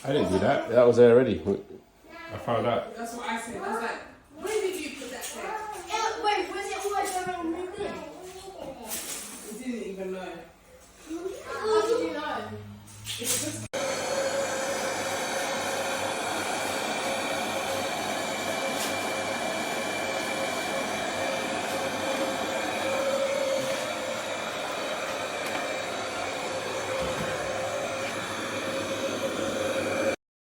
I didn't do that. That was there already. I found out. That's what I said. I was like, where did you put that tape? Wait, was it always around moved in? We didn't even know. How did you know? It's just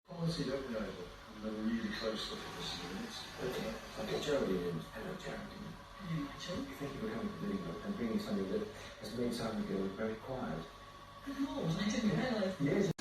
Honestly, don't know, but I'm never really close to this units. Okay. I'll get Geraldine in. Hello, Geraldine. Hello, Rachel. You think you were coming to leave and bringing something that has made time ago very quiet? Good Lord, I didn't realise. Yes,